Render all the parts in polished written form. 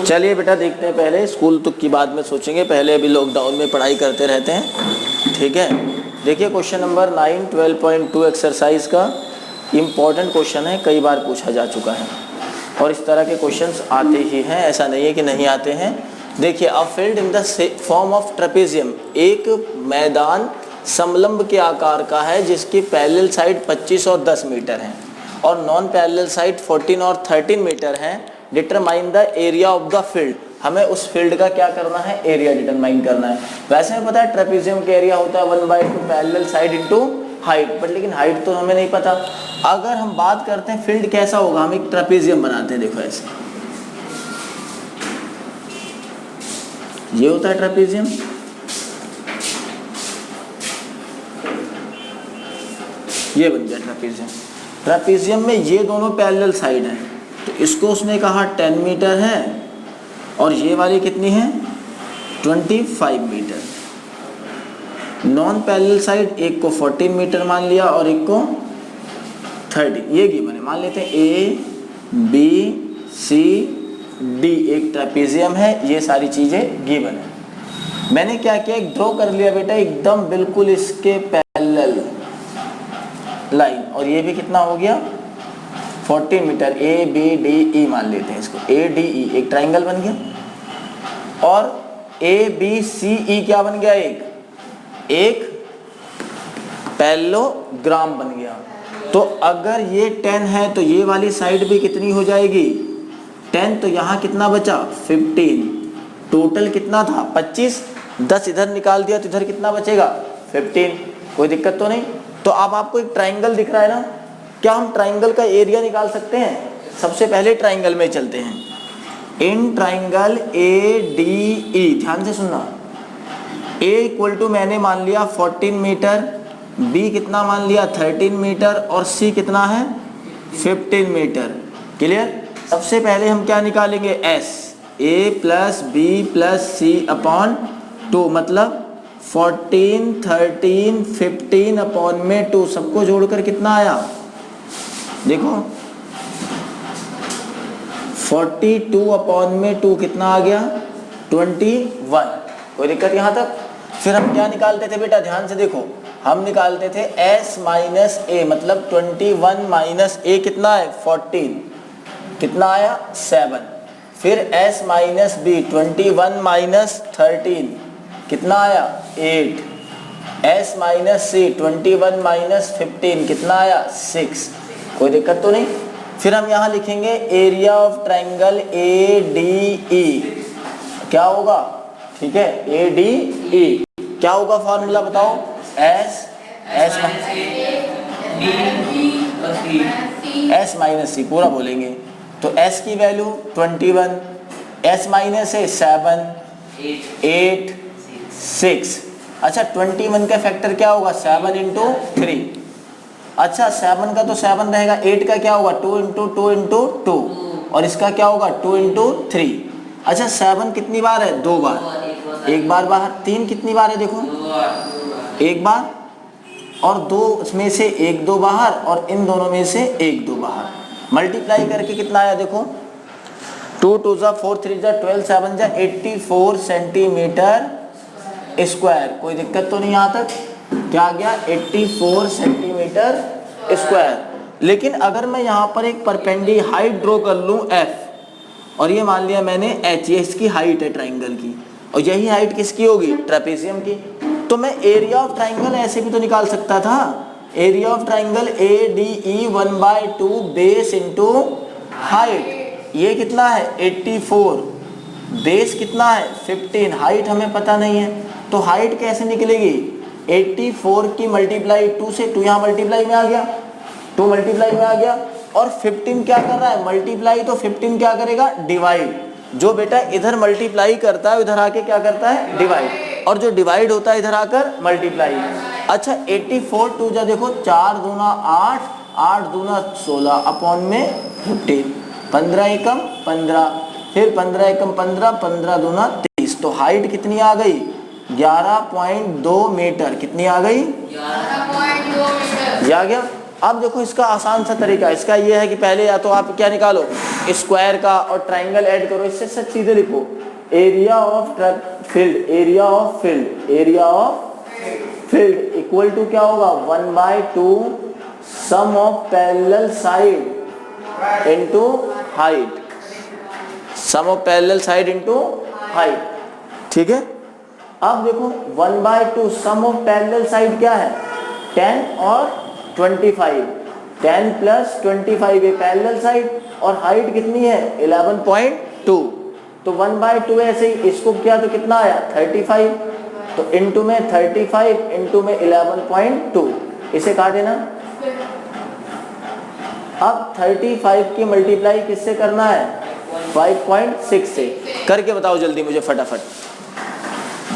चलिए बेटा देखते हैं, पहले स्कूल तक की बाद में सोचेंगे, पहले अभी लॉकडाउन में पढ़ाई करते रहते हैं, ठीक है। देखिए क्वेश्चन नंबर 9 12.2 एक्सरसाइज का इम्पॉर्टेंट क्वेश्चन है, कई बार पूछा जा चुका है और इस तरह के क्वेश्चंस आते ही हैं, ऐसा नहीं है कि नहीं आते हैं। देखिए, a field in the form of trapezium, एक मैदान समलंब के आकार का है जिसकी पैरेलल साइड 25 और 10 मीटर है और नॉन पैरेलल साइड 14 और 13 मीटर है। Determine the area of the field, हमें उस फील्ड का क्या करना है, एरिया डिटरमाइन करना है। वैसे हमें पता है ट्रेपेजियम का एरिया होता है 1/2 parallel side into height, but लेकिन हाइट तो हमें नहीं पता। अगर हम बात करते हैं फील्ड कैसा होगा, हम एक ट्रेपेजियम बनाते हैं, देखो ऐसे, ये होता है ट्रेपेजियम, ये बन गया ट्रेपेजियम। ट्रेपेजियम में ये दोनों पैरेलल साइड हैं, तो इसको उसने कहा 10 मीटर है और ये वाली कितनी है 25 मीटर। नॉन पैरेलल साइड एक को 14 मीटर मान लिया और एक को 30, ये गिवन है। मान लेते हैं ए बी सी डी एक ट्रेपेजियम है, ये सारी चीजें गिवन है। मैंने क्या किया, एक ड्रॉ कर लिया बेटा एकदम बिल्कुल इसके पैरेलल लाइन, और ये भी कितना हो गया 14 metre. A B D E मान लेते हैं इसको, ए डी ई एक ट्राइंगल बन गया और ए बी सी ई क्या बन गया, एक पैरेललोग्राम बन गया। तो अगर ये 10 है तो ये वाली साइड भी कितनी हो जाएगी 10, तो यहाँ कितना बचा 15, टोटल कितना था 25, 10 इधर निकाल दिया तो इधर कितना बचेगा 15, कोई दिक्कत तो नहीं। तो अब आपको एक ट्राइंगल दिख रहा है ना, क्या हम ट्राइंगल का एरिया निकाल सकते हैं? सबसे पहले ट्राइंगल में चलते हैं। In triangle A D E, ध्यान से सुनना, ए इक्वल टू मैंने मान लिया 14 मीटर, बी कितना मान लिया 13 मीटर और सी कितना है 15 मीटर। क्लियर? सबसे पहले हम क्या निकालेंगे, एस, ए प्लस बी प्लस सी अपॉन 2, मतलब 14 13 15 अपॉन में 2, सबको जोड़कर कितना आया देखो 42 अपॉन में 2 कितना आ गया 21। कोई दिक्कत यहाँ तक? फिर हम क्या निकालते थे बेटा, ध्यान से देखो, हम निकालते थे s माइनस ए, मतलब 21 माइनस ए कितना है 14, कितना आया 7। फिर s माइनस बी 21 माइनस 13 कितना आया 8। s माइनस सी 21 माइनस 15 कितना आया 6। कोई दिक्कत तो नहीं? फिर हम यहाँ लिखेंगे area of triangle A D E, क्या होगा, ठीक है, ए डी ई क्या होगा फॉर्मूला बताओ, एस माइनस सी, पूरा बोलेंगे तो s की वैल्यू 21, s माइनस है 7 8 6। अच्छा 21 का फैक्टर क्या होगा 7 इंटू 3। अच्छा 7 का तो 7 रहेगा, 8 का क्या होगा 2 इंटू 2 इंटू 2 और इसका क्या होगा 2 इंटू 3। अच्छा 7 कितनी बार है 2 बार, एक बार बाहर। 3 कितनी बार है देखो, एक बार, और 2 में से 1 2 बाहर और इन दोनों में से 1 2 बाहर। मल्टीप्लाई करके कितना आया देखो, 2 2 जा 4 3 जा 12 7 जा 84 सेंटीमीटर स्क्वायर। कोई दिक्कत तो नहीं यहाँ तक? क्या आ गया 84 सेंटीमीटर स्क्वायर। लेकिन अगर मैं यहाँ पर एक परपेंडी हाइट ड्रॉ कर लूँ f, और ये मान लिया मैंने h, ये इसकी हाइट है ट्राइंगल की, और यही हाइट किसकी होगी ट्रेपेजियम की, तो मैं एरिया ऑफ ट्राइंगल ऐसे भी तो निकाल सकता था। Area of triangle A D E 1/2 base into height, ये कितना है 84, बेस कितना है 15, हाइट हमें पता नहीं है, तो हाइट कैसे निकलेगी 84 की मल्टीप्लाई 2 से, 2 यहाँ मल्टीप्लाई में आ गया, 2 मल्टीप्लाई में आ गया, और 15 क्या कर रहा है मल्टीप्लाई, तो 15 क्या करेगा डिवाइड। जो बेटा इधर मल्टीप्लाई करता है उधर आके क्या करता है डिवाइड, और जो डिवाइड होता है इधर आकर मल्टीप्लाई। अच्छा 84 2 जा देखो 4 दूना 8 8 दूना 16 अपॉन में 15, 15 एकम 15, फिर 15 एकम 15, 15 दूना 30, तो हाइट कितनी आ गई 11.2 मीटर। कितनी आ गई 11.2 मीटर। आ गया। अब देखो इसका आसान सा तरीका इसका ये है कि पहले या तो आप क्या निकालो स्क्वायर का और ट्राइंगल ऐड करो, इससे सीधे लिखो area of field, area of field, area of field equal to क्या होगा 1/2 sum of parallel side into height, sum of parallel side into height. ठीक है, अब देखो 1/2 सम ऑफ पैरेलल साइड क्या है 10 और 25, 10 प्लस 25 ये पैरेलल साइड और हाइट कितनी है 11.2, तो 1/2 ऐसे ही इसको किया तो कितना आया 35, तो इनटू में 35 इनटू में 11.2, इसे काट देना। अब 35 की मल्टीप्लाई किससे करना है 5.6 से, करके बताओ जल्दी मुझे फटाफट,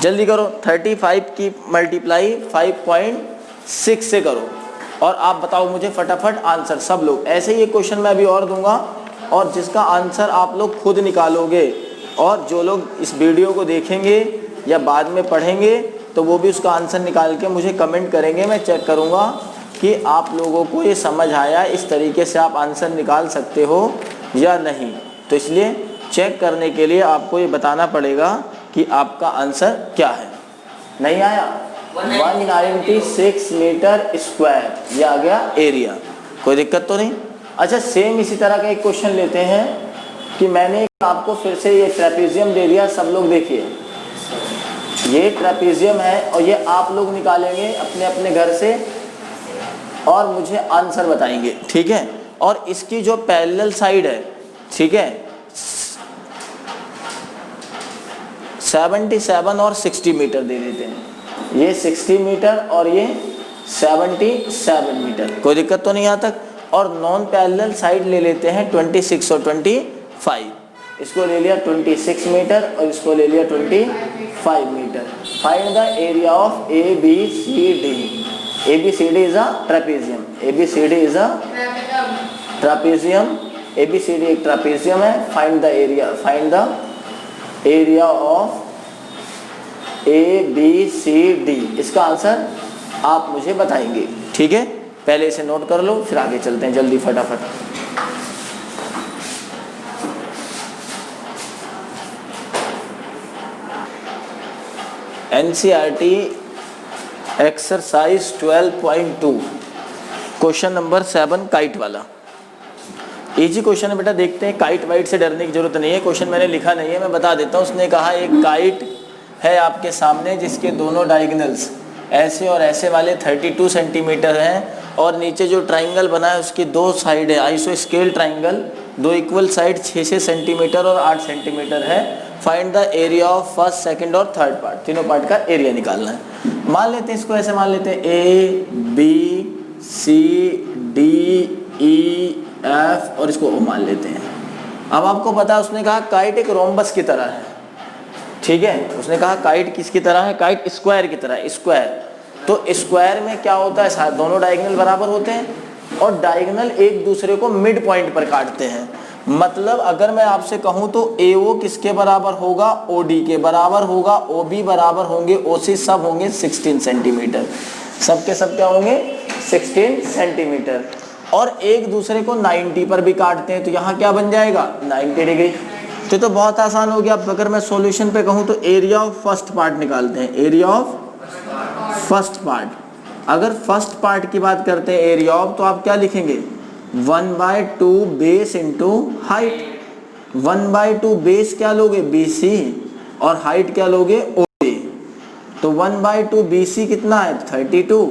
जल्दी करो। 35 की मल्टीप्लाई 5.6 से करो और आप बताओ मुझे फटाफट आंसर। सब लोग ऐसे ही एक क्वेश्चन मैं अभी और दूंगा और जिसका आंसर आप लोग खुद निकालोगे, और जो लोग इस वीडियो को देखेंगे या बाद में पढ़ेंगे तो वो भी उसका आंसर निकाल के मुझे कमेंट करेंगे, मैं चेक करूँगा कि आप लोगों को ये समझ आया, इस तरीके से आप आंसर निकाल सकते हो या नहीं। तो इसलिए चेक करने के लिए आपको ये बताना पड़ेगा कि आपका आंसर क्या है। नहीं आया 196 मीटर स्क्वायर, ये आ गया एरिया, कोई दिक्कत तो नहीं। अच्छा, सेम इसी तरह का एक क्वेश्चन लेते हैं कि मैंने आपको फिर से ये ट्रेपेजियम दे दिया, सब लोग देखिए ये ट्रेपेजियम है और ये आप लोग निकालेंगे अपने अपने घर से और मुझे आंसर बताएंगे, ठीक है। और इसकी जो पैरेलल साइड है, ठीक है, 77 और 60 मीटर दे देते हैं, ये 60 मीटर और ये 77 मीटर, कोई दिक्कत तो नहीं यहाँ तक। और नॉन पैरेलल साइड ले लेते हैं 26 और 25, इसको ले लिया 26 मीटर और इसको ले लिया 25 metre. Find the area of ABCD, ABCD is a trapezium, ABCD is a trapezium, ABCD एक ट्रेपेजियम है। Find the area, find the area of ABCD, इसका आंसर आप मुझे बताएंगे, ठीक है। पहले इसे नोट कर लो फिर आगे चलते हैं जल्दी फटाफट। NCERT exercise 12.2 question number 7 kite वाला इजी क्वेश्चन है बेटा। देखते हैं, काइट वाइट से डरने की जरूरत नहीं है, क्वेश्चन मैंने लिखा नहीं है, मैं बता देता हूँ। उसने कहा एक काइट है आपके सामने जिसके दोनों डायगोनल्स ऐसे और ऐसे वाले 32 सेंटीमीटर हैं और नीचे जो ट्राइंगल बना है उसकी दो साइड है आइसो स्केल ट्राइंगल, दो इक्वल साइड 6 सेंटीमीटर और 8 सेंटीमीटर है। Find the area of first, second और थर्ड पार्ट, तीनों पार्ट का एरिया निकालना है। मान लेते हैं इसको ऐसे, मान लेते हैं ABCDEF और इसको O मान लेते हैं। अब आपको पता है उसने कहा काइट एक रोम्बस की तरह है, ठीक है। उसने कहा काइट किसकी तरह है, काइट स्क्वायर की तरह है, स्क्वायर। तो स्क्वायर में क्या होता है, दोनों डायगोनल बराबर होते हैं और डायगोनल एक दूसरे को मिड पॉइंट पर काटते हैं। मतलब अगर मैं आपसे कहूं तो AO किसके बराबर होगा, OD के बराबर होगा, OB बराबर होंगे OC, सब होंगे 16 सेंटीमीटर, सबके सब क्या होंगे 16 सेंटीमीटर। और एक दूसरे को 90 पर भी काटते हैं, तो यहाँ क्या बन जाएगा 90 डिग्री। तो बहुत आसान हो गया। अब अगर मैं सॉल्यूशन पे कहूँ तो एरिया ऑफ फर्स्ट पार्ट निकालते हैं, एरिया ऑफ फर्स्ट पार्ट। अगर फर्स्ट पार्ट की बात करते हैं एरिया ऑफ, तो आप क्या लिखेंगे 1/2 बेस इंटू हाइट। 1/2 बेस क्या लोगे BC और हाइट क्या लोगे OA। तो 1/2 BC कितना है 32,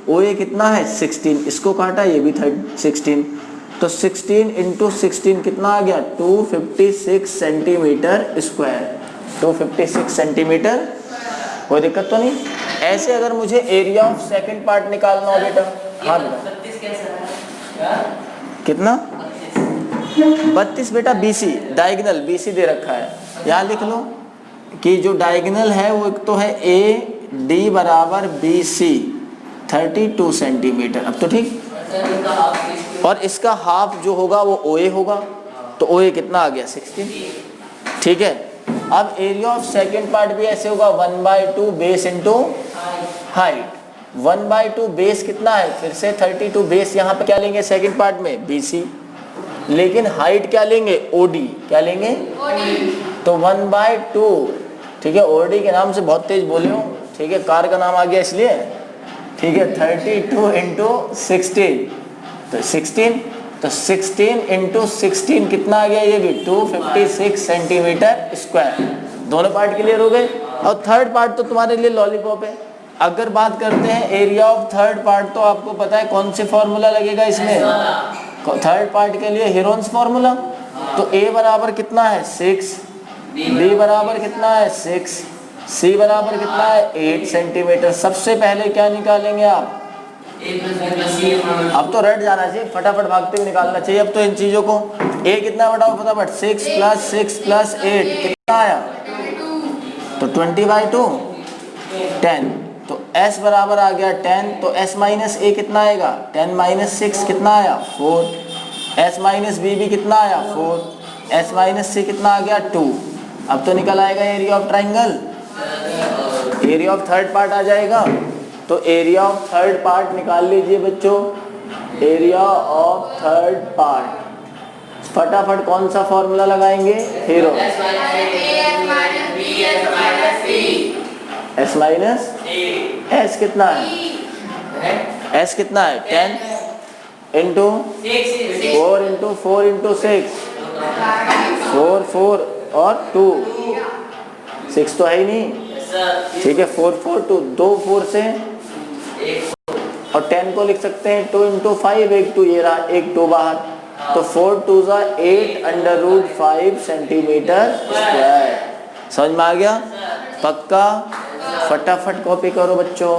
OA कितना है 16, इसको काटा ये भी 16, तो 16 इंटू 16 कितना आ गया 256 सेंटीमीटर स्क्वायर, 256 सेंटीमीटर, कोई दिक्कत तो नहीं। ऐसे अगर मुझे एरिया ऑफ सेकंड पार्ट निकालना हो बेटा, हाँ बेटा कितना 32 बेटा BC, डायगोनल BC दे रखा है, यहाँ लिख लो कि जो डायगोनल है वो एक तो है AD बराबर BC 32 सेंटीमीटर। अब तो ठीक, और इसका हाफ जो होगा वो OA होगा, तो OA कितना आ गया 16, ठीक है। अब एरिया ऑफ सेकंड पार्ट भी ऐसे होगा 1/2 बेस इंटू हाइट, 1/2 बेस कितना है, फिर से 32 बेस यहाँ पे क्या लेंगे सेकंड पार्ट में BC, लेकिन हाइट क्या लेंगे OD, क्या लेंगे तो 1/2, ठीक है। OD के नाम से बहुत तेज बोले हो, ठीक है, कार का नाम आ गया इसलिए, ठीक है। 32 इंटू 16 तो 16 इंटू 16 कितना आ गया, ये भी 256 सेंटीमीटर स्क्वायर। दोनों पार्ट क्लियर हो गए। और थर्ड पार्ट तो तुम्हारे लिए लॉलीपॉप है। अगर बात करते हैं एरिया ऑफ थर्ड पार्ट, तो आपको पता है कौन से फॉर्मूला लगेगा इसमें, थर्ड पार्ट के लिए हेरोन्स फॉर्मूला। तो A बराबर कितना है 6, B बराबर कितना है 6, C बराबर कितना है 8 सेंटीमीटर। सबसे पहले क्या निकालेंगे आप, अब तो रट जाना चाहिए, फटाफट भागते हुए निकालना चाहिए अब तो इन चीजों को। A कितना बढ़ाओ फटाफट, 6 + 6 + 8 कितना आया, तो 20/2 10। तो S बराबर आ गया 10, तो S माइनस A कितना आएगा, 10 - 6 कितना आया 4, S माइनस B भी कितना आया 4, S माइनस C कितना आ गया 2। अब तो निकल आएगा area of triangle, area of third part आ जाएगा। तो एरिया ऑफ थर्ड पार्ट निकाल लीजिए बच्चों, एरिया ऑफ थर्ड पार्ट फटाफट कौन सा फॉर्मूला लगाएंगे, हीरो S माइनस S कितना है, S कितना है 10 इंटू 4 इंटू 4 इंटू 6 4 4 और 2 6 तो है ही नहीं, ठीक है। 4 4 2 2 4 से और 10 को लिख सकते हैं 2 इंटू 5, एक 2 ये रहा, एक 2 बाहर, तो 4 2 8/5 सेंटीमीटर स्क्वायर। समझ में आ गया, पक्का। फटाफट कॉपी करो बच्चों।